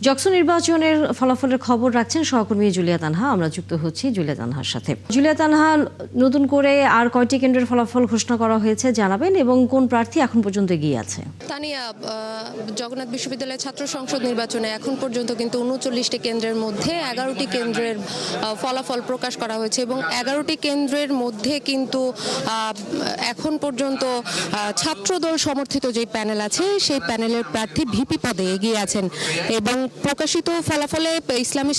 জকসু নির্বাচনের ফলাফলের খবর রাখছেন সহকর্মী জুলিয়া তানহা। আমরা যুক্ত হচ্ছি জুলিয়া তানহার সাথে। জুলিয়া তানহা, নতুন করে আর কয়টি কেন্দ্রের ফলাফল ঘোষণা করা হয়েছে জানাবেন, এবং কোন প্রার্থী এখন পর্যন্ত এগিয়ে আছে? তানিয়া, জগন্নাথ বিশ্ববিদ্যালয়ের ছাত্র সংসদ নির্বাচনে এখন পর্যন্ত কিন্তু ৩৯টি কেন্দ্রের মধ্যে ১১টি কেন্দ্রের ফলাফল প্রকাশ করা হয়েছে এবং ১১টি কেন্দ্রের মধ্যে কিন্তু এখন পর্যন্ত ছাত্রদল সমর্থিত যে প্যানেল আছে সেই প্যানেলের প্রার্থী ভিপি পদে এগিয়ে আছেন এবং প্রকাশিত ফলাফলে ইসলামী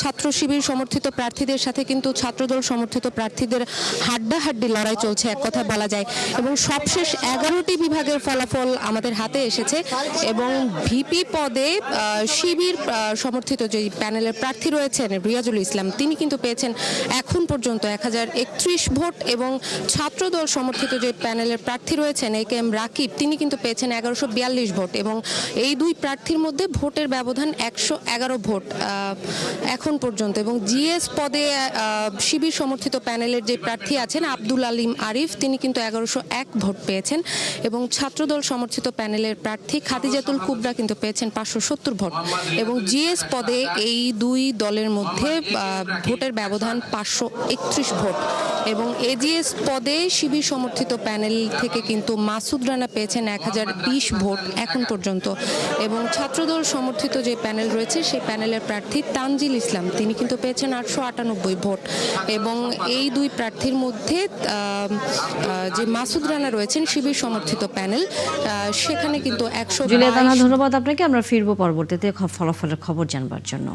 ছাত্র শিবির সমর্থিত প্রার্থীদের সাথে কিন্তু ছাত্রদল সমর্থিত প্রার্থীদের হাড্ডাহাড্ডি লড়াই চলছে, এক কথা বলা যায়। এবং সবশেষ ১১টি বিভাগের ফলাফল আমাদের হাতে এসেছে এবং ভিপি পদে শিবির সমর্থিত যে প্যানেলের প্রার্থী রয়েছেন রিয়াজুল ইসলাম, তিনি কিন্তু পেয়েছেন এখন পর্যন্ত ১০৩১ ভোট এবং ছাত্রদল সমর্থিত যে প্যানেলের প্রার্থী রয়েছেন একেএম রাকিব, তিনি কিন্তু পেয়েছেন ১১৪২ ভোট এবং এই দুই প্রার্থীর মধ্যে ভোটের ব্যবধান ১১১ ভোট এখন পর্যন্ত। এবং জিএস পদে শিবির সমর্থিত প্যানেলের যে প্রার্থী আছেন আব্দুল আলিম আরিফ, তিনি কিন্তু ১১০১ ভোট পেয়েছেন এবং ছাত্রদল সমর্থিত প্যানেলের প্রার্থী খাদিজাতুল কুবরা কিন্তু পেয়েছেন ৫৭০ ভোট এবং জিএস পদে এই দুই দলের মধ্যে ভোটের ব্যবধান ৫৩১ ভোট এবং এজিএস পদে শিবির সমর্থিত প্যানেল থেকে কিন্তু মাসুদ রানা পেয়েছেন ১০২০ ভোট এখন পর্যন্ত এবং ছাত্রদল সমর্থিত যে প্যানেল রয়েছে সেই প্যানেলের প্রার্থী তানজিল ইসলাম, তিনি কিন্তু পেয়েছেন ৮৯৮ ভোট এবং এই দুই প্রার্থীর মধ্যে যে মাসুদ রানা রয়েছেন শিবির সমর্থিত প্যানেল, সেখানে কিন্তু ১০০। জুলিয়া তানহা, ধন্যবাদ আপনাকে। আমরা ফিরবো পরবর্তীতে ফলাফলের খবর জানবার জন্য।